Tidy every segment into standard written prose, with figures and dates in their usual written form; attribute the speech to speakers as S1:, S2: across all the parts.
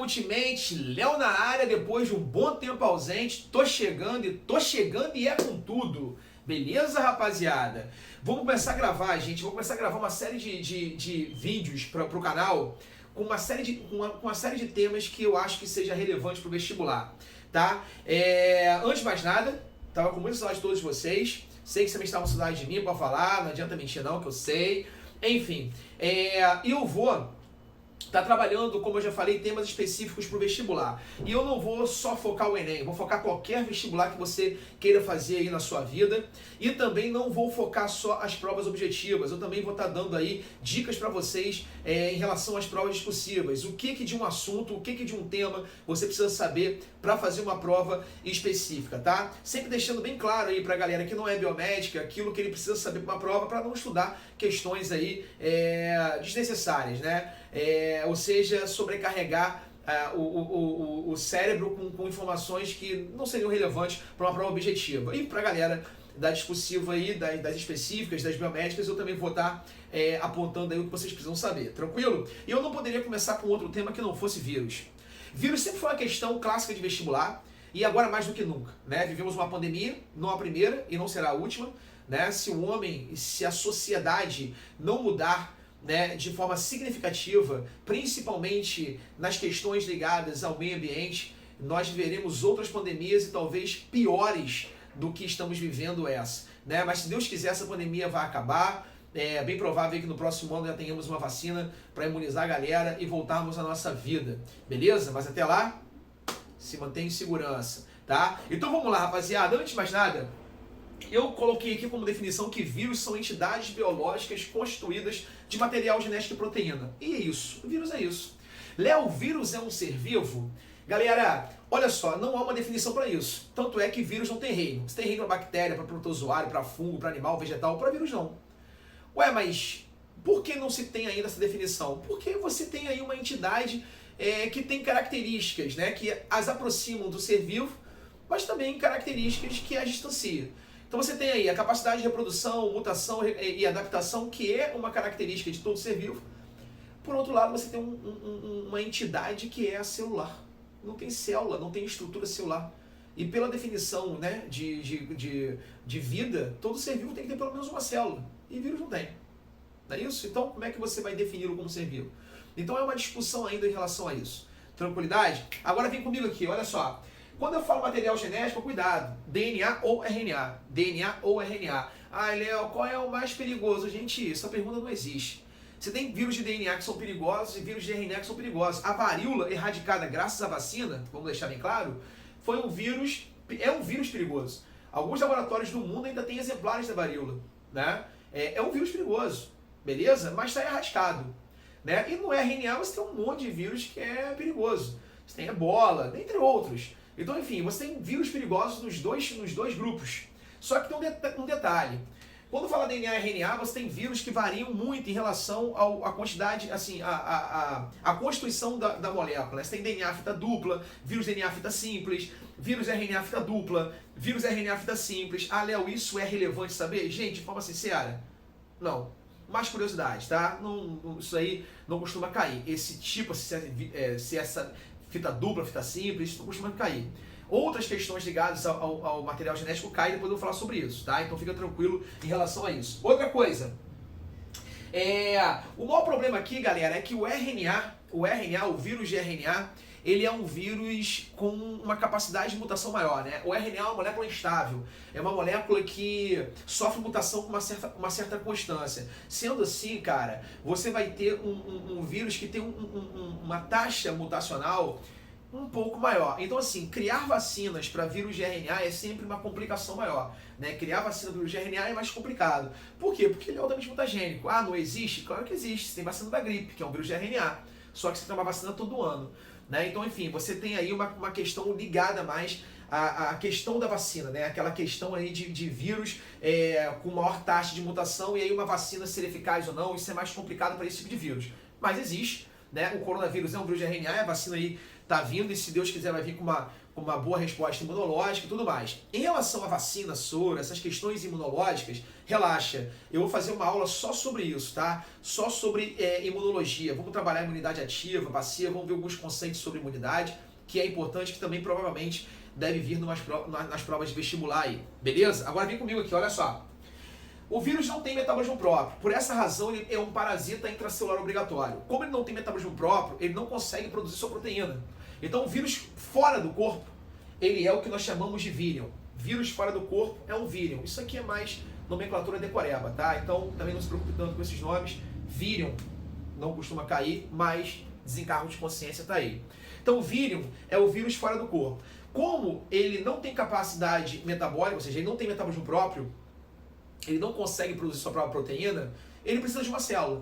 S1: Multimente, Léo na área, depois de um bom tempo ausente, tô chegando e é com tudo. Beleza, rapaziada? Vamos começar a gravar, gente. Vamos começar a gravar uma série de vídeos para o canal com uma série de temas que eu acho que seja relevante para o vestibular, tá? Antes de mais nada, tava com muita saudade de todos vocês. Sei que vocês estavam com saudade de mim para falar, não adianta mentir não, que eu sei. Enfim, eu vou tá trabalhando, como eu já falei, temas específicos para o vestibular. E eu não vou só focar o Enem, vou focar qualquer vestibular que você queira fazer aí na sua vida. E também não vou focar só as provas objetivas, eu também vou estar dando aí dicas para vocês em relação às provas discursivas. O que de um assunto, o que de um tema você precisa saber para fazer uma prova específica, tá? Sempre deixando bem claro aí para a galera que não é biomédica, aquilo que ele precisa saber para uma prova, para não estudar questões aí desnecessárias, né? Ou seja, sobrecarregar o cérebro com informações que não seriam relevantes para uma prova objetiva. E para a galera da discursiva aí, das específicas, das biomédicas, eu também vou estar apontando aí o que vocês precisam saber, tranquilo? E eu não poderia começar com outro tema que não fosse vírus. Vírus sempre foi uma questão clássica de vestibular, e agora mais do que nunca, né? Vivemos uma pandemia, não a primeira e não será a última, né? Se o homem, se a sociedade não mudar, né, de forma significativa, principalmente nas questões ligadas ao meio ambiente, nós veremos outras pandemias e talvez piores do que estamos vivendo essa, né? Mas se Deus quiser, essa pandemia vai acabar. É bem provável que no próximo ano já tenhamos uma vacina para imunizar a galera e voltarmos à nossa vida, beleza? Mas até lá, se mantém em segurança, tá? Então vamos lá, rapaziada. Antes de mais nada, eu coloquei aqui como definição que vírus são entidades biológicas constituídas de material genético e proteína. E é isso, o vírus é isso. Léo, o vírus é um ser vivo? Galera, olha só, não há uma definição para isso. Tanto é que vírus não tem reino. Você tem reino para bactéria, para protozoário, para fungo, para animal, vegetal, para vírus não. Ué, mas por que não se tem ainda essa definição? Porque você tem aí uma entidade que tem características, né, que as aproximam do ser vivo, mas também características que as distanciam. Então você tem aí a capacidade de reprodução, mutação e adaptação, que é uma característica de todo ser vivo. Por outro lado, você tem uma entidade que é a celular. Não tem célula, não tem estrutura celular. E pela definição, né, de vida, todo ser vivo tem que ter pelo menos uma célula. E vírus não tem. Não é isso? Então como é que você vai defini-lo como ser vivo? Então é uma discussão ainda em relação a isso. Tranquilidade? Agora vem comigo aqui, olha só. Quando eu falo material genético, cuidado. DNA ou RNA. DNA ou RNA. Ah, Léo, qual é o mais perigoso? Gente, essa pergunta não existe. Você tem vírus de DNA que são perigosos e vírus de RNA que são perigosos. A varíola, erradicada graças à vacina, vamos deixar bem claro, é um vírus perigoso. Alguns laboratórios do mundo ainda têm exemplares da varíola, né? É um vírus perigoso, beleza? Mas está erradicado, né? E no RNA você tem um monte de vírus que é perigoso. Você tem ebola, entre outros. Então, enfim, você tem vírus perigosos nos dois grupos. Só que tem um detalhe. Quando fala DNA e RNA, você tem vírus que variam muito em relação à quantidade, assim, a constituição da molécula. Você tem DNA fita dupla, vírus DNA fita simples, vírus RNA fita dupla, vírus RNA fita simples. Ah, Léo, isso é relevante saber? Gente, de forma sincera, não. Mais curiosidade, tá? Isso aí não costuma cair. Esse tipo, se essa fita dupla, fita simples, isso não costuma cair. Outras questões ligadas ao material genético caem, depois eu vou falar sobre isso, tá? Então fica tranquilo em relação a isso. Outra coisa, o maior problema aqui, galera, é que o RNA, o vírus de RNA, ele é um vírus com uma capacidade de mutação maior, né? O RNA é uma molécula instável, é uma molécula que sofre mutação com uma certa constância. Sendo assim, cara, você vai ter um vírus que tem uma taxa mutacional um pouco maior. Então, assim, criar vacinas para vírus de RNA é sempre uma complicação maior, né? Criar vacina para vírus de RNA é mais complicado. Por quê? Porque ele é altamente mutagênico. Ah, não existe? Claro que existe. Você tem vacina da gripe, que é um vírus de RNA. Só que você tem uma vacina todo ano, né? Então, enfim, você tem aí uma questão ligada mais à questão da vacina, né? Aquela questão aí de vírus com maior taxa de mutação e aí uma vacina ser eficaz ou não, isso é mais complicado para esse tipo de vírus. Mas existe, né? O coronavírus é um vírus de RNA, a vacina aí tá vindo e se Deus quiser vai vir com com uma boa resposta imunológica e tudo mais. Em relação à vacina, soro, essas questões imunológicas, relaxa. Eu vou fazer uma aula só sobre isso, tá? Só sobre imunologia. Vamos trabalhar a imunidade ativa, passiva, vamos ver alguns conceitos sobre imunidade, que é importante, que também provavelmente deve vir nas provas de vestibular aí. Beleza? Agora vem comigo aqui, olha só. O vírus não tem metabolismo próprio. Por essa razão, ele é um parasita intracelular obrigatório. Como ele não tem metabolismo próprio, ele não consegue produzir sua proteína. Então, o vírus fora do corpo, ele é o que nós chamamos de vírion. Vírus fora do corpo é um vírion. Isso aqui é mais nomenclatura decoreba, tá? Então, também não se preocupe tanto com esses nomes. Vírion não costuma cair, mas desencargo de consciência tá aí. Então, o vírion é o vírus fora do corpo. Como ele não tem capacidade metabólica, ou seja, ele não tem metabolismo próprio, ele não consegue produzir sua própria proteína, ele precisa de uma célula.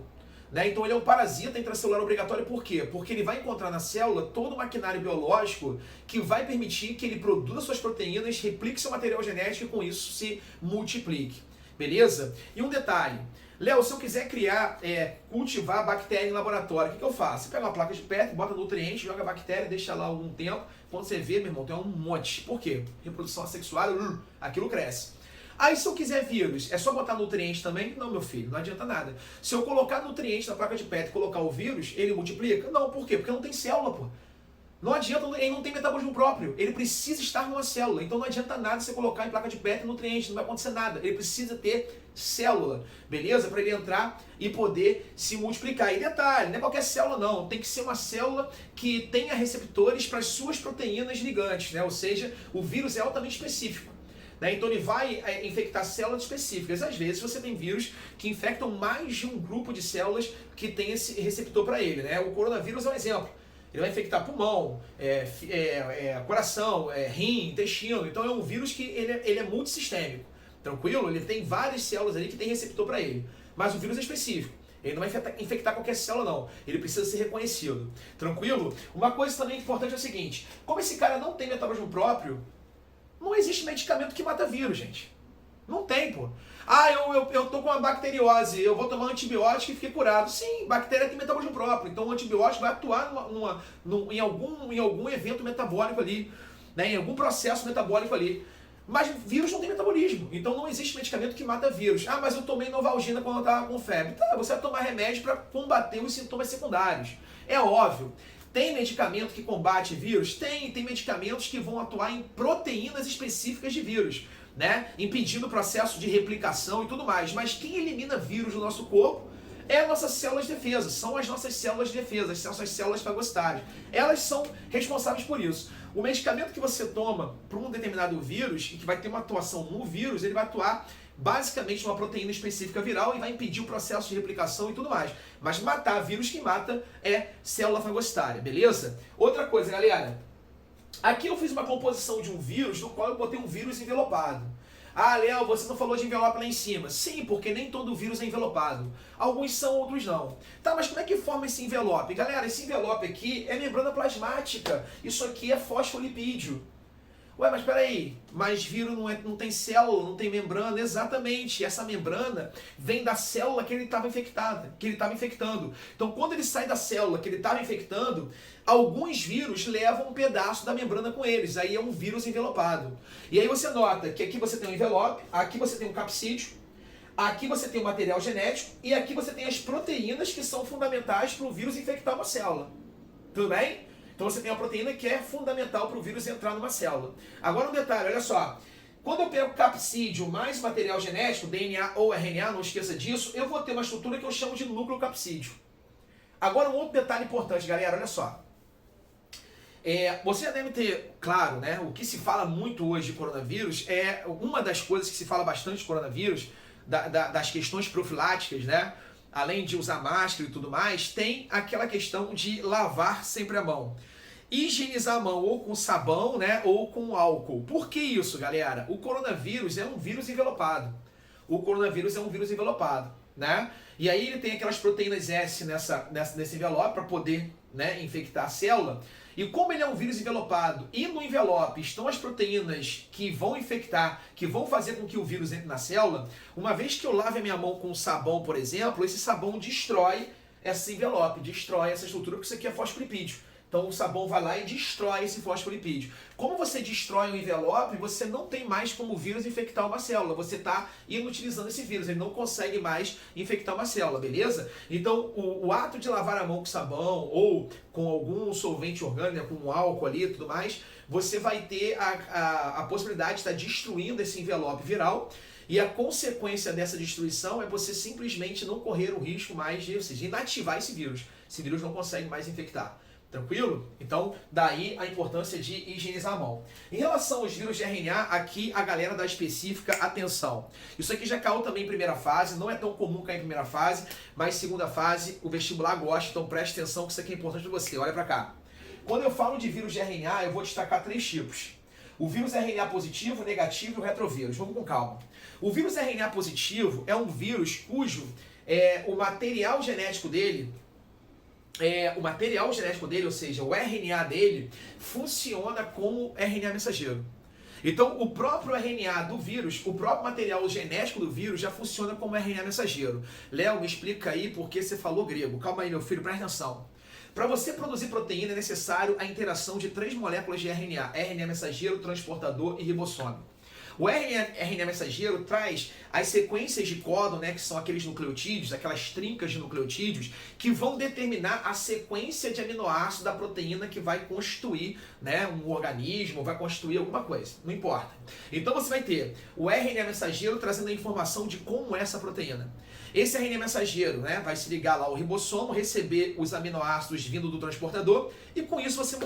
S1: Né? Então ele é um parasita intracelular obrigatório, por quê? Porque ele vai encontrar na célula todo o maquinário biológico que vai permitir que ele produza suas proteínas, replique seu material genético e com isso se multiplique. Beleza? E um detalhe, Léo, se eu quiser cultivar bactéria em laboratório, o que eu faço? Você pega uma placa de Petri, bota nutriente, joga a bactéria, deixa lá algum tempo, quando você vê, meu irmão, tem um monte. Por quê? Reprodução assexuada, aquilo cresce. Aí se eu quiser vírus, é só botar nutriente também? Não, meu filho, não adianta nada. Se eu colocar nutriente na placa de Petri e colocar o vírus, ele multiplica? Não, por quê? Porque não tem célula, pô. Não adianta, ele não tem metabolismo próprio. Ele precisa estar numa célula. Então não adianta nada você colocar em placa de Petri nutriente, não vai acontecer nada. Ele precisa ter célula, beleza? Para ele entrar e poder se multiplicar. E detalhe, não é qualquer célula não. Tem que ser uma célula que tenha receptores para as suas proteínas ligantes, né? Ou seja, o vírus é altamente específico. Então ele vai infectar células específicas. Às vezes você tem vírus que infectam mais de um grupo de células que tem esse receptor para ele. Né? O coronavírus é um exemplo. Ele vai infectar pulmão, coração, rim, intestino. Então é um vírus que ele é multissistêmico. Tranquilo? Ele tem várias células ali que tem receptor para ele. Mas o vírus é específico. Ele não vai infectar qualquer célula, não. Ele precisa ser reconhecido. Tranquilo? Uma coisa também importante é o seguinte. Como esse cara não tem metabolismo próprio, não existe medicamento que mata vírus, gente. Não tem, pô. Ah, eu tô com uma bacteriose, eu vou tomar um antibiótico e fiquei curado. Sim, bactéria tem metabolismo próprio, então o antibiótico vai atuar em algum evento metabólico ali, né, em algum processo metabólico ali. Mas vírus não tem metabolismo, então não existe medicamento que mata vírus. Ah, mas eu tomei Novalgina quando eu estava com febre. Tá, você vai tomar remédio para combater os sintomas secundários. É óbvio. Tem medicamento que combate vírus? Tem medicamentos que vão atuar em proteínas específicas de vírus, né? Impedindo o processo de replicação e tudo mais. Mas quem elimina vírus do nosso corpo é as nossas células de defesa, são as nossas células de defesa, são as nossas células fagocitárias. Elas são responsáveis por isso. O medicamento que você toma para um determinado vírus, e que vai ter uma atuação no vírus, ele vai atuar basicamente numa proteína específica viral e vai impedir o processo de replicação e tudo mais. Mas matar vírus, que mata é célula fagocitária, beleza? Outra coisa, galera. Aqui eu fiz uma composição de um vírus no qual eu botei um vírus envelopado. Ah, Léo, você não falou de envelope lá em cima. Sim, porque nem todo vírus é envelopado. Alguns são, outros não. Tá, mas como é que forma esse envelope? Galera, esse envelope aqui é membrana plasmática. Isso aqui é fosfolipídio. Ué, mas peraí, mas vírus não tem célula, não tem membrana? Exatamente, essa membrana vem da célula que ele estava infectando. Então, quando ele sai da célula que ele estava infectando, alguns vírus levam um pedaço da membrana com eles, aí é um vírus envelopado. E aí você nota que aqui você tem um envelope, aqui você tem um capsídeo, aqui você tem o material genético e aqui você tem as proteínas que são fundamentais para o vírus infectar uma célula. Tudo bem? Então você tem uma proteína que é fundamental para o vírus entrar numa célula. Agora um detalhe, olha só. Quando eu pego capsídeo mais material genético, DNA ou RNA, não esqueça disso, eu vou ter uma estrutura que eu chamo de núcleo capsídeo. Agora um outro detalhe importante, galera, olha só. Você já deve ter, claro, né, o que se fala muito hoje de coronavírus é uma das coisas que se fala bastante de coronavírus, das questões profiláticas, né? Além de usar máscara e tudo mais, tem aquela questão de lavar sempre a mão. Higienizar a mão ou com sabão, né, ou com álcool. Por que isso, galera? O coronavírus é um vírus envelopado. Né? E aí ele tem aquelas proteínas S nesse envelope para poder, né, infectar a célula. E como ele é um vírus envelopado e no envelope estão as proteínas que vão infectar, que vão fazer com que o vírus entre na célula, uma vez que eu lave a minha mão com sabão, por exemplo, esse sabão destrói esse envelope, destrói essa estrutura, porque isso aqui é fosfolipídio. Então o sabão vai lá e destrói esse fosfolipídio. Como você destrói o envelope, você não tem mais como o vírus infectar uma célula. Você está inutilizando esse vírus, ele não consegue mais infectar uma célula, beleza? Então o ato de lavar a mão com sabão ou com algum solvente orgânico, com um álcool ali e tudo mais, você vai ter a possibilidade de estar destruindo esse envelope viral. E a consequência dessa destruição é você simplesmente não correr o risco mais de, ou seja, inativar esse vírus. Esse vírus não consegue mais infectar. Tranquilo? Então, daí a importância de higienizar a mão. Em relação aos vírus de RNA, aqui a galera dá específica atenção. Isso aqui já caiu também em primeira fase, não é tão comum cair em primeira fase, mas segunda fase o vestibular gosta, então preste atenção que isso aqui é importante para você. Olha para cá. Quando eu falo de vírus de RNA, eu vou destacar 3 tipos. O vírus RNA positivo, negativo e o retrovírus. Vamos com calma. O vírus RNA positivo é um vírus cujo o material genético dele, ou seja, o RNA dele, funciona como RNA mensageiro. Então, o próprio RNA do vírus, o próprio material genético do vírus já funciona como RNA mensageiro. Léo, me explica aí porque você falou grego. Calma aí, meu filho, presta atenção. Para você produzir proteína é necessário a interação de 3 moléculas de RNA, RNA mensageiro, transportador e ribossome. O RNA mensageiro traz as sequências de códon, né, que são aqueles nucleotídeos, aquelas trincas de nucleotídeos, que vão determinar a sequência de aminoácidos da proteína que vai constituir, né, um organismo, vai constituir alguma coisa, não importa. Então você vai ter o RNA mensageiro trazendo a informação de como é essa proteína. Esse RNA mensageiro, né, vai se ligar lá ao ribossomo, receber os aminoácidos vindo do transportador e com isso você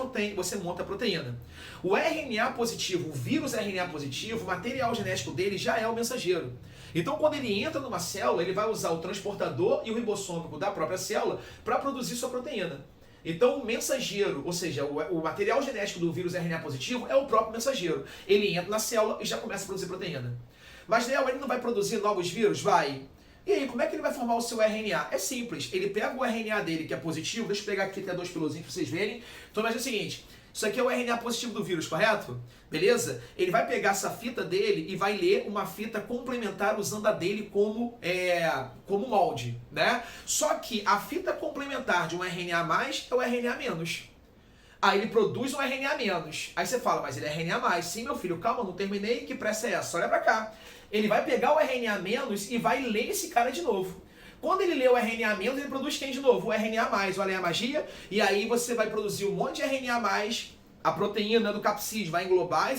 S1: monta a proteína. O RNA positivo, o vírus RNA positivo, o material genético dele já é o mensageiro. Então quando ele entra numa célula, ele vai usar o transportador e o ribossômico da própria célula para produzir sua proteína. Então o mensageiro, ou seja, o material genético do vírus RNA positivo é o próprio mensageiro. Ele entra na célula e já começa a produzir proteína. Mas Léo, ele não vai produzir novos vírus? Vai. E aí, como é que ele vai formar o seu RNA? É simples, ele pega o RNA dele, que é positivo, deixa eu pegar aqui até 2 pilozinhos para vocês verem. Então imagina o seguinte, isso aqui é o RNA positivo do vírus, correto? Beleza? Ele vai pegar essa fita dele e vai ler uma fita complementar usando a dele como molde, né? Só que a fita complementar de um RNA+, é o RNA-. Aí ele produz um RNA-. Aí você fala, mas ele é RNA+. Sim, meu filho, calma, não terminei, que pressa é essa? Olha pra cá. Ele vai pegar o RNA- e vai ler esse cara de novo. Quando ele lê o RNA-, ele produz quem de novo? O RNA+, olha aí a magia. E aí você vai produzir um monte de RNA+, a proteína do capsídeo vai englobar,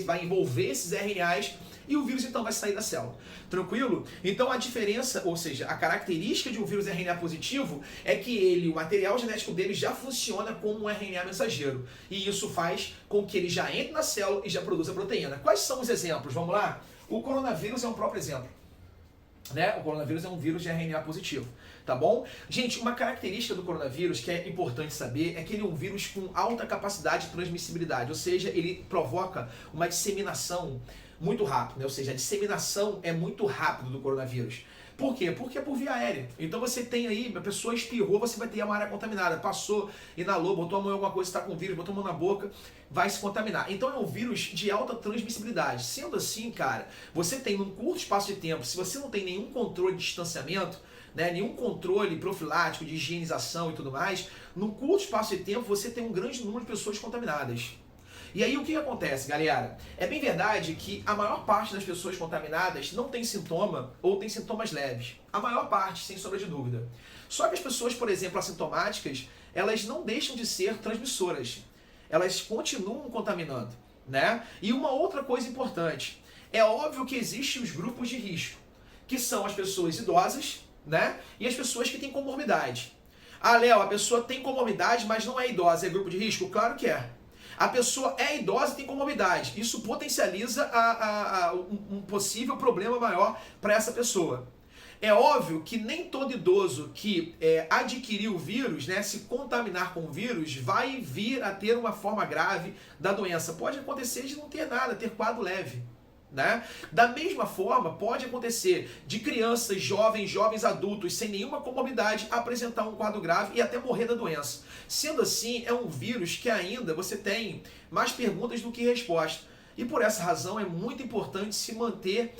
S1: vai envolver esses RNAs e o vírus então vai sair da célula. Tranquilo? Então a diferença, ou seja, a característica de um vírus RNA positivo é que o material genético dele já funciona como um RNA mensageiro. E isso faz com que ele já entre na célula e já produza proteína. Quais são os exemplos? Vamos lá? O coronavírus é um próprio exemplo. Né? O coronavírus é um vírus de RNA positivo, tá bom? Gente, uma característica do coronavírus que é importante saber é que ele é um vírus com alta capacidade de transmissibilidade, ou seja, ele provoca uma disseminação muito rápida, né? Ou seja, a disseminação é muito rápida do coronavírus. Por quê? Porque é por via aérea. Então você tem aí, a pessoa espirrou, você vai ter uma área contaminada. Passou, inalou, botou a mão em alguma coisa, está com vírus, botou a mão na boca, vai se contaminar. Então é um vírus de alta transmissibilidade. Sendo assim, cara, você tem num curto espaço de tempo, se você não tem nenhum controle de distanciamento, né, nenhum controle profilático de higienização e tudo mais, num curto espaço de tempo você tem um grande número de pessoas contaminadas. E aí o que acontece, galera? É bem verdade que a maior parte das pessoas contaminadas não tem sintoma ou tem sintomas leves. A maior parte, sem sombra de dúvida. Só que as pessoas, por exemplo, assintomáticas, elas não deixam de ser transmissoras. Elas continuam contaminando, né? E uma outra coisa importante, é óbvio que existem os grupos de risco, que são as pessoas idosas, né? E as pessoas que têm comorbidade. Ah, Léo, a pessoa tem comorbidade, mas não é idosa, é grupo de risco? Claro que é. A pessoa é idosa e tem comorbidade. Isso potencializa um possível problema maior para essa pessoa. É óbvio que nem todo idoso que adquiriu o vírus, né, se contaminar com o vírus, vai vir a ter uma forma grave da doença. Pode acontecer de não ter nada, ter quadro leve. Né? Da mesma forma, pode acontecer de crianças, jovens adultos, sem nenhuma comorbidade, apresentar um quadro grave e até morrer da doença. Sendo assim, é um vírus que ainda você tem mais perguntas do que respostas. E por essa razão é muito importante se manter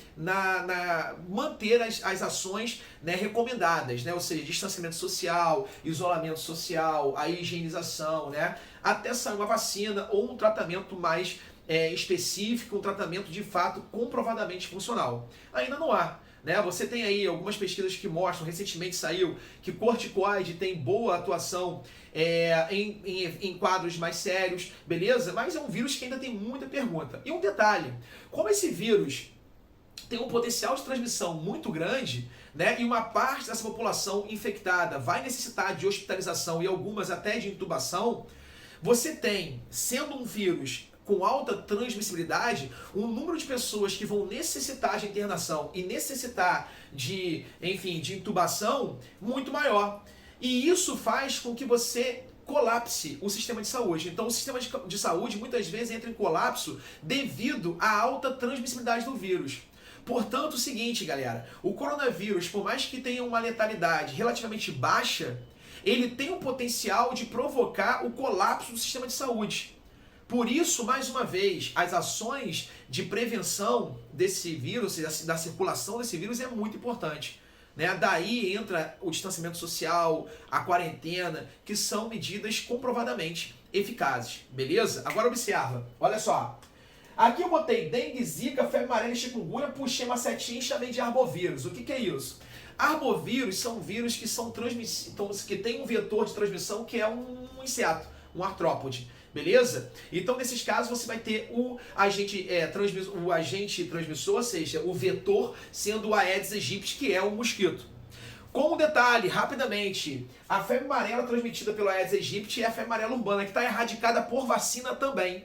S1: manter as ações, né, recomendadas, né? Ou seja, distanciamento social, isolamento social, a higienização, né? Até sair uma vacina ou um tratamento mais específico, um tratamento de fato comprovadamente funcional. Ainda não há. Né? Você tem aí algumas pesquisas que mostram, recentemente saiu, que corticoide tem boa atuação em quadros mais sérios, beleza? Mas é um vírus que ainda tem muita pergunta. E um detalhe, como esse vírus tem um potencial de transmissão muito grande, né? E uma parte dessa população infectada vai necessitar de hospitalização e algumas até de intubação, você tem, sendo um vírus com alta transmissibilidade, um número de pessoas que vão necessitar de internação e necessitar de, enfim, de intubação muito maior. E isso faz com que você colapse o sistema de saúde. Então o sistema de saúde muitas vezes entra em colapso devido à alta transmissibilidade do vírus. Portanto, o seguinte, galera, o coronavírus, por mais que tenha uma letalidade relativamente baixa, ele tem o potencial de provocar o colapso do sistema de saúde. Por isso, mais uma vez, as ações de prevenção desse vírus, da circulação desse vírus é muito importante. Né? Daí entra o distanciamento social, a quarentena, que são medidas comprovadamente eficazes. Beleza? Agora observa, olha só. Aqui eu botei dengue, zika, febre amarela e chikungunya, puxei uma setinha e chamei de arbovírus. O que é isso? Arbovírus são vírus que são que tem um vetor de transmissão que é um inseto, um artrópode. Beleza? Então, nesses casos, você vai ter o agente transmissor, ou seja, o vetor, sendo o Aedes aegypti, que é o mosquito. Com um detalhe, rapidamente, a febre amarela transmitida pelo Aedes aegypti é a febre amarela urbana, que está erradicada por vacina também.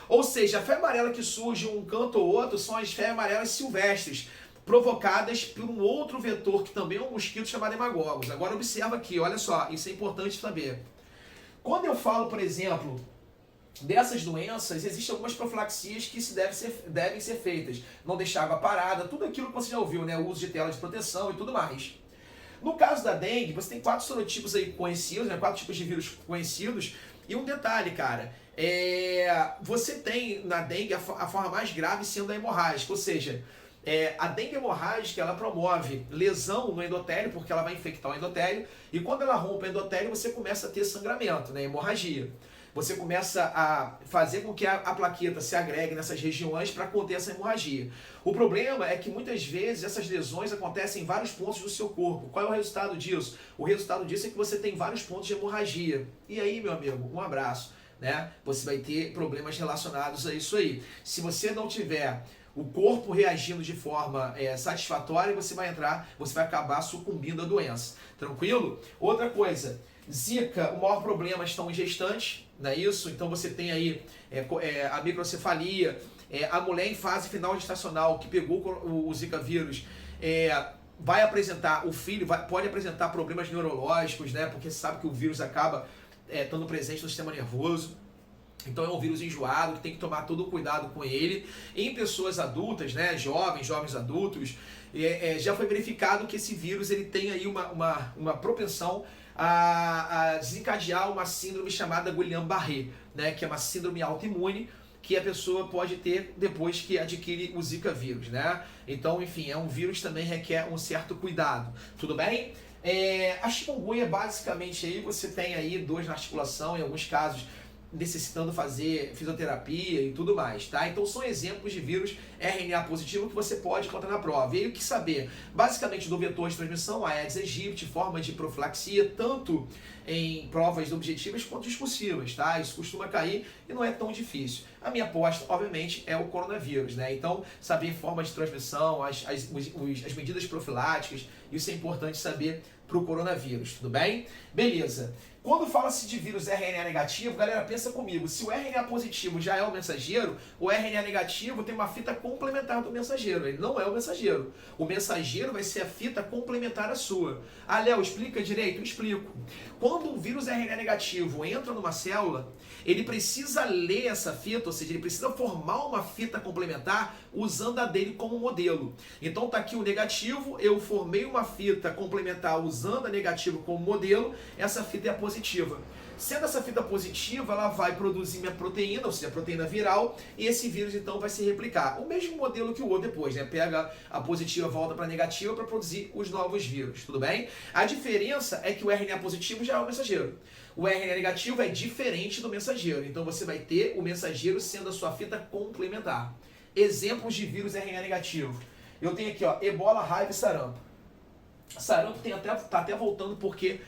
S1: Ou seja, a febre amarela que surge um canto ou outro são as febres amarelas silvestres, provocadas por um outro vetor, que também é um mosquito chamado hemagogos. Agora observa aqui, olha só, isso é importante saber. Quando eu falo, por exemplo, dessas doenças, existem algumas profilaxias que devem ser feitas. Não deixar água parada, tudo aquilo que você já ouviu, né? O uso de tela de proteção e tudo mais. No caso da dengue, você tem 4 serotipos aí conhecidos, né? 4 tipos de vírus conhecidos. E um detalhe, cara, você tem na dengue a forma mais grave sendo a hemorrágica, ou seja, a dengue hemorrágica, ela promove lesão no endotélio, porque ela vai infectar o endotélio, e quando ela rompe o endotélio, você começa a ter sangramento, né? Hemorragia. Você começa a fazer com que a plaqueta se agregue nessas regiões para conter essa hemorragia. O problema é que muitas vezes essas lesões acontecem em vários pontos do seu corpo. Qual é o resultado disso? O resultado disso é que você tem vários pontos de hemorragia. E aí, meu amigo, um abraço, né? Você vai ter problemas relacionados a isso aí. Se você não tiver o corpo reagindo de forma satisfatória, você vai acabar sucumbindo à doença. Tranquilo? Outra coisa, Zika, o maior problema estão em gestantes, não é isso? Então você tem aí a microcefalia, a mulher em fase final gestacional que pegou o Zika vírus, vai apresentar, o filho pode apresentar problemas neurológicos, né? Porque você sabe que o vírus acaba estando presente no sistema nervoso. Então é um vírus enjoado, que tem que tomar todo o cuidado com ele. Em pessoas adultas, né, jovens adultos, já foi verificado que esse vírus ele tem aí uma propensão a desencadear uma síndrome chamada Guillain-Barré, né, que é uma síndrome autoimune que a pessoa pode ter depois que adquire o Zika vírus, né? Então, enfim, é um vírus que também requer um certo cuidado. Tudo bem? A chikungunya, basicamente, aí você tem aí dores na articulação, em alguns casos necessitando fazer fisioterapia e tudo mais, tá? Então são exemplos de vírus RNA positivo que você pode botar na prova. E aí o que saber? Basicamente do vetor de transmissão, Aedes aegypti, formas de profilaxia, tanto em provas objetivas quanto discursivas, tá? Isso costuma cair e não é tão difícil. A minha aposta, obviamente, é o coronavírus, né? Então, saber formas de transmissão, as medidas profiláticas, isso é importante saber para o coronavírus, tudo bem? Beleza. Quando fala-se de vírus RNA negativo, galera, pensa comigo, se o RNA positivo já é o mensageiro, o RNA negativo tem uma fita complementar do mensageiro, ele não é o mensageiro. O mensageiro vai ser a fita complementar à sua. Ah, Léo, explica direito? Eu explico. Quando um vírus RNA negativo entra numa célula, ele precisa ler essa fita, ou seja, ele precisa formar uma fita complementar usando a dele como modelo. Então tá aqui o negativo, eu formei uma fita complementar usando a negativo como modelo, essa fita é a positiva. Sendo essa fita positiva, ela vai produzir minha proteína, ou seja, a proteína viral, e esse vírus então vai se replicar. O mesmo modelo que o outro depois, né? Pega a positiva, volta para a negativa para produzir os novos vírus, tudo bem? A diferença é que o RNA positivo já é o mensageiro. O RNA negativo é diferente do mensageiro, então você vai ter o mensageiro sendo a sua fita complementar. Exemplos de vírus RNA negativo. Eu tenho aqui, ó, ebola, raiva e sarampo. Sarampo tá até voltando porque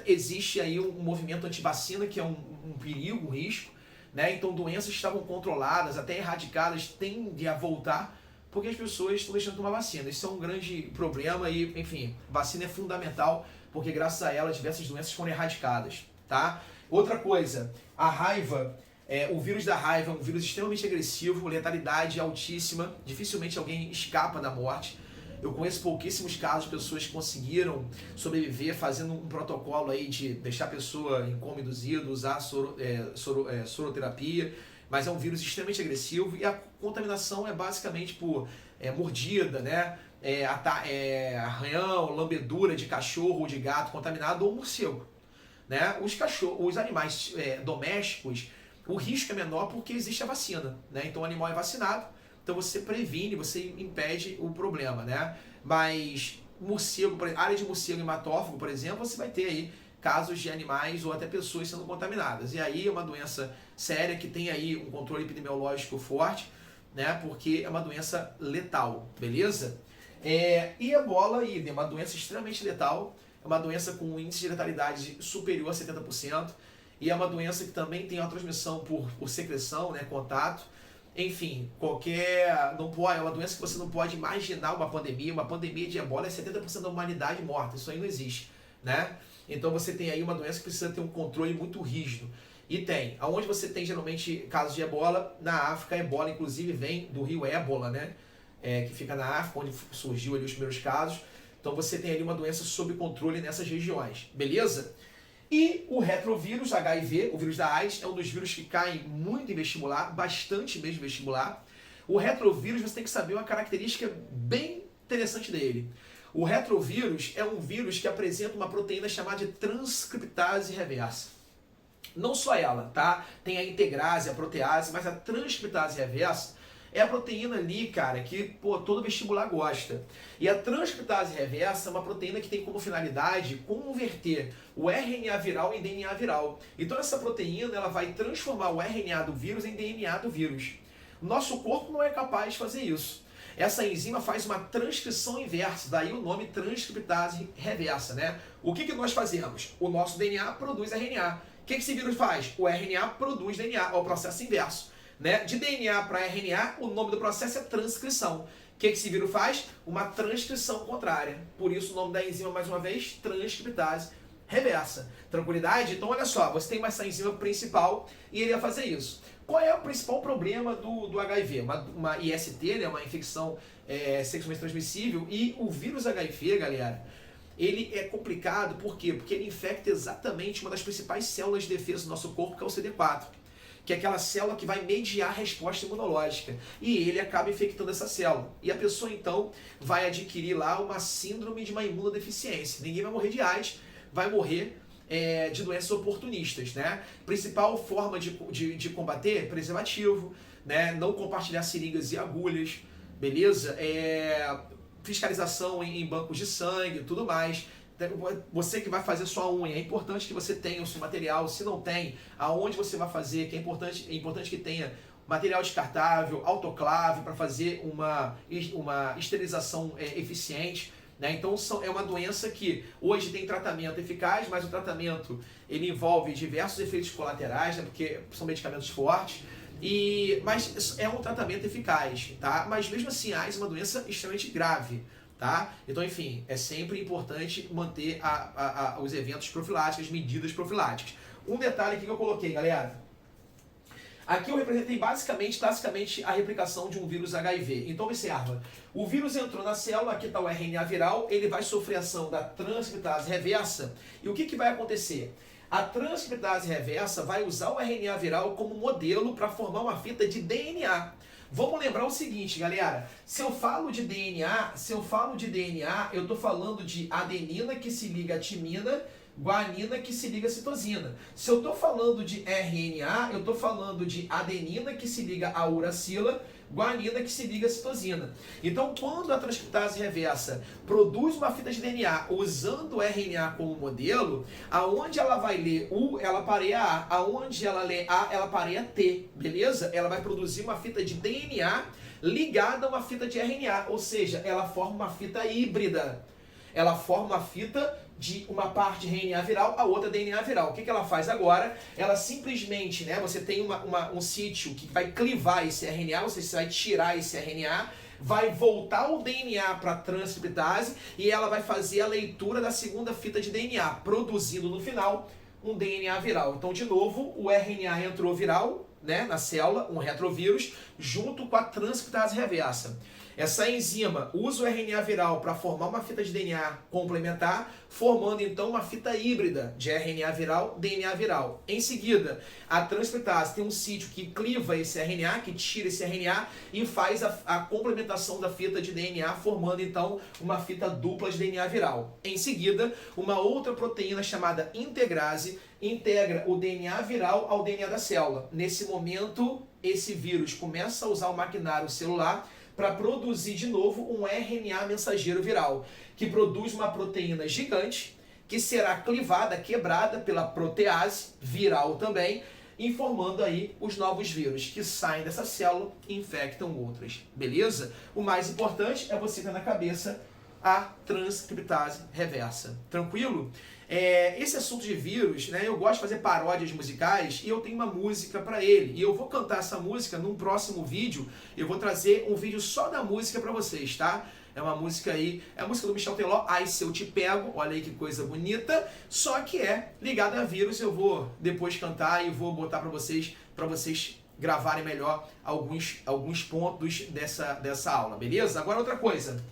S1: existe aí um movimento antivacina que é um perigo, um risco, né? Então doenças que estavam controladas, até erradicadas, tendem a voltar porque as pessoas estão deixando de tomar vacina. Isso é um grande problema e, enfim, vacina é fundamental porque graças a ela diversas doenças foram erradicadas, tá? Outra coisa, a raiva, o vírus da raiva é um vírus extremamente agressivo, letalidade altíssima, dificilmente alguém escapa da morte. Eu conheço pouquíssimos casos de pessoas que conseguiram sobreviver fazendo um protocolo aí de deixar a pessoa em coma induzido, usar soroterapia, mas é um vírus extremamente agressivo e a contaminação é basicamente por mordida, né? Arranhão, lambedura de cachorro ou de gato contaminado ou morcego, né? Os animais domésticos, o risco é menor porque existe a vacina, né? Então o animal é vacinado. Então você previne, você impede o problema, né? Mas morcego, área de morcego hematófago, por exemplo, você vai ter aí casos de animais ou até pessoas sendo contaminadas. E aí é uma doença séria que tem aí um controle epidemiológico forte, né? Porque é uma doença letal, beleza? E ebola é uma doença extremamente letal, é uma doença com um índice de letalidade superior a 70%, e é uma doença que também tem uma transmissão por secreção, né? Contato. Enfim, é uma doença que você não pode imaginar uma pandemia de ebola é 70% da humanidade morta, isso aí não existe, né? Então você tem aí uma doença que precisa ter um controle muito rígido. E aonde você tem geralmente casos de ebola, na África, a ebola inclusive vem do rio Ébola, né? Que fica na África, onde surgiu ali os primeiros casos. Então você tem ali uma doença sob controle nessas regiões, beleza? E o retrovírus, HIV, o vírus da AIDS, é um dos vírus que caem muito em vestibular, bastante mesmo em vestibular. O retrovírus, você tem que saber uma característica bem interessante dele. O retrovírus é um vírus que apresenta uma proteína chamada de transcriptase reversa. Não só ela, tá? Tem a integrase, a protease, mas a transcriptase reversa é a proteína ali, cara, que todo vestibular gosta. E a transcriptase reversa é uma proteína que tem como finalidade converter o RNA viral em DNA viral. Então essa proteína ela vai transformar o RNA do vírus em DNA do vírus. Nosso corpo não é capaz de fazer isso. Essa enzima faz uma transcrição inversa, daí o nome transcriptase reversa, né? O que nós fazemos? O nosso DNA produz RNA. O que esse vírus faz? O RNA produz DNA, é o processo inverso. Né? De DNA para RNA, o nome do processo é transcrição. O que esse vírus faz? Uma transcrição contrária. Por isso o nome da enzima, mais uma vez, transcriptase reversa. Tranquilidade? Então olha só, você tem essa enzima principal e ele vai fazer isso. Qual é o principal problema do HIV? Uma IST, né? Uma infecção sexualmente transmissível, e o vírus HIV, galera, ele é complicado, por quê? Porque ele infecta exatamente uma das principais células de defesa do nosso corpo, que é o CD4. Que é aquela célula que vai mediar a resposta imunológica. E ele acaba infectando essa célula. E a pessoa, então, vai adquirir lá uma síndrome de uma imunodeficiência. Ninguém vai morrer de AIDS, vai morrer de doenças oportunistas, né? Principal forma de combater, preservativo, né? Não compartilhar seringas e agulhas, beleza? Fiscalização em bancos de sangue, tudo mais. Você que vai fazer sua unha, é importante que você tenha o seu material. Se não tem, aonde você vai fazer, que é importante que tenha material descartável, autoclave, para fazer uma esterilização eficiente. Né? Então é uma doença que hoje tem tratamento eficaz, mas o tratamento ele envolve diversos efeitos colaterais, né? Porque são medicamentos fortes. Mas é um tratamento eficaz, tá? Mas mesmo assim, a AIDS é uma doença extremamente grave. Tá? Então, enfim, é sempre importante manter os eventos profiláticos, as medidas profiláticas. Um detalhe aqui que eu coloquei, galera. Aqui eu representei basicamente a replicação de um vírus HIV. Então, observa, o vírus entrou na célula, aqui está o RNA viral, ele vai sofrer ação da transcriptase reversa. E o que vai acontecer? A transcriptase reversa vai usar o RNA viral como modelo para formar uma fita de DNA. Vamos lembrar o seguinte, galera, se eu falo de DNA, eu estou falando de adenina que se liga à timina, guanina que se liga a citosina. Se eu estou falando de RNA, eu estou falando de adenina que se liga a uracila, guanina que se liga a citosina. Então, quando a transcriptase reversa produz uma fita de DNA usando o RNA como modelo, aonde ela vai ler U, ela pareia A. Aonde ela lê A, ela pareia T, beleza? Ela vai produzir uma fita de DNA ligada a uma fita de RNA, ou seja, ela forma uma fita híbrida. Ela forma uma fita de uma parte RNA viral, a outra DNA viral. O que ela faz agora? Ela simplesmente, né, você tem um sítio que vai clivar esse RNA, ou seja, você vai tirar esse RNA, vai voltar o DNA para a transcriptase e ela vai fazer a leitura da segunda fita de DNA, produzindo no final um DNA viral. Então, de novo, o RNA entrou viral, né, na célula, um retrovírus, junto com a transcriptase reversa. Essa enzima usa o RNA viral para formar uma fita de DNA complementar, formando então uma fita híbrida de RNA viral, DNA viral. Em seguida, a transcriptase tem um sítio que cliva esse RNA, que tira esse RNA e faz a complementação da fita de DNA, formando então uma fita dupla de DNA viral. Em seguida, uma outra proteína chamada integrase integra o DNA viral ao DNA da célula. Nesse momento, esse vírus começa a usar o maquinário celular para produzir de novo um RNA mensageiro viral, que produz uma proteína gigante, que será clivada, quebrada pela protease viral também, informando aí os novos vírus que saem dessa célula e infectam outras. Beleza? O mais importante é você ter na cabeça a transcriptase reversa. Tranquilo? Esse assunto de vírus, né, eu gosto de fazer paródias musicais e eu tenho uma música para ele. E eu vou cantar essa música num próximo vídeo. Eu vou trazer um vídeo só da música para vocês, tá? É uma música aí, é a música do Michel Teló, Ai Se Eu Te Pego, olha aí que coisa bonita, só que é ligada a vírus. Eu vou depois cantar e vou botar para vocês gravarem melhor alguns pontos dessa aula, beleza? Agora outra coisa.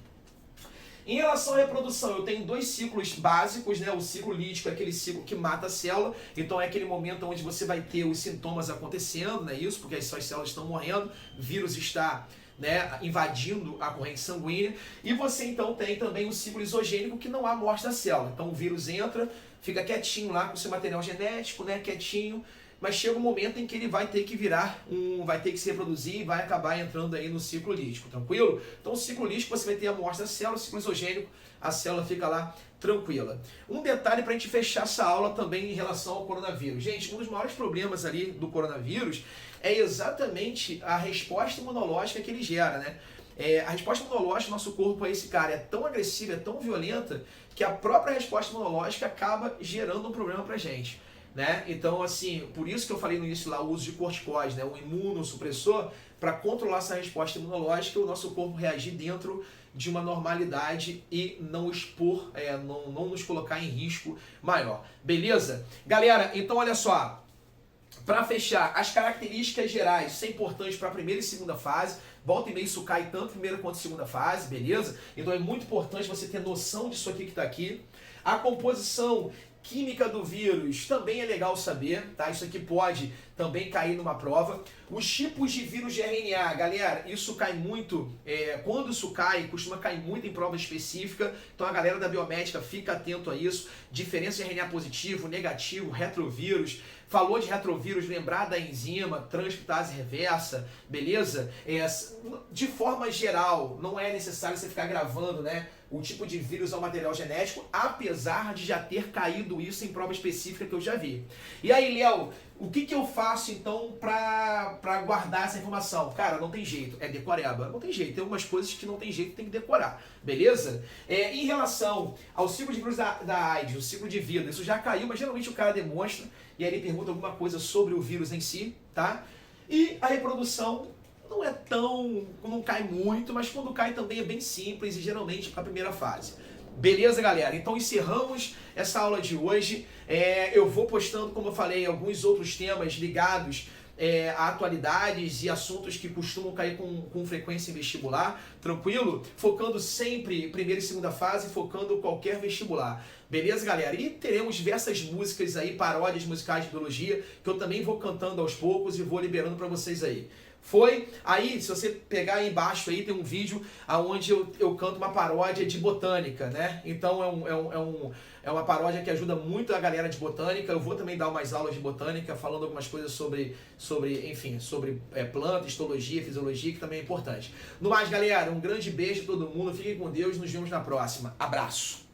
S1: Em relação à reprodução, eu tenho dois ciclos básicos, né? O ciclo lítico é aquele ciclo que mata a célula, então é aquele momento onde você vai ter os sintomas acontecendo, né? Isso, porque as suas células estão morrendo, o vírus está, né, invadindo a corrente sanguínea, e você então tem também o ciclo isogênico, que não há morte da célula. Então o vírus entra, fica quietinho lá com o seu material genético, né, quietinho, mas chega um momento em que ele vai ter que vai ter que se reproduzir e vai acabar entrando aí no ciclo lítico, tranquilo? Então o ciclo lítico você vai ter a morte da célula, o ciclo isogênico, a célula fica lá tranquila. Um detalhe para a gente fechar essa aula também em relação ao coronavírus. Gente, um dos maiores problemas ali do coronavírus é exatamente a resposta imunológica que ele gera, né? A resposta imunológica do nosso corpo a esse cara é tão agressiva, é tão violenta, que a própria resposta imunológica acaba gerando um problema pra gente. Né? Então, assim, por isso que eu falei no início lá o uso de corticoides, né? Um imunossupressor, para controlar essa resposta imunológica, o nosso corpo reagir dentro de uma normalidade e não expor, não nos colocar em risco maior. Beleza? Galera, então olha só, para fechar, as características gerais, isso é importante para a primeira e segunda fase. Volta e meia isso cai tanto primeira quanto segunda fase, beleza? Então é muito importante você ter noção disso aqui que está aqui. A composição química do vírus também é legal saber, tá? Isso aqui pode também cair numa prova. Os tipos de vírus de RNA, galera, isso cai muito, quando isso cai, costuma cair muito em prova específica, então a galera da biomédica fica atento a isso. Diferença de RNA positivo, negativo, retrovírus. Falou de retrovírus, lembrar da enzima, transcriptase reversa, beleza? De forma geral, não é necessário você ficar gravando, né, o tipo de vírus ao material genético, apesar de já ter caído isso em prova específica que eu já vi. E aí, Léo, o que eu faço então para guardar essa informação? Cara, não tem jeito, é decoreba. Não tem jeito, tem algumas coisas que não tem jeito, tem que decorar, beleza? Em relação ao ciclo de vírus da AIDS, o ciclo de vida, isso já caiu, mas geralmente o cara demonstra e aí ele pergunta alguma coisa sobre o vírus em si, tá? E a reprodução não cai muito, mas quando cai também é bem simples e geralmente para a primeira fase. Beleza, galera? Então encerramos essa aula de hoje. Eu vou postando, como eu falei, alguns outros temas ligados a atualidades e assuntos que costumam cair com frequência em vestibular, tranquilo? Focando sempre primeira e segunda fase, focando qualquer vestibular. Beleza, galera? E teremos diversas músicas aí, paródias musicais de biologia, que eu também vou cantando aos poucos e vou liberando para vocês aí. Foi. Aí, se você pegar aí embaixo, aí tem um vídeo onde eu canto uma paródia de botânica, né? Então é uma paródia que ajuda muito a galera de botânica. Eu vou também dar umas aulas de botânica, falando algumas coisas sobre planta, histologia, fisiologia, que também é importante. No mais, galera, um grande beijo a todo mundo. Fiquem com Deus. Nos vemos na próxima. Abraço.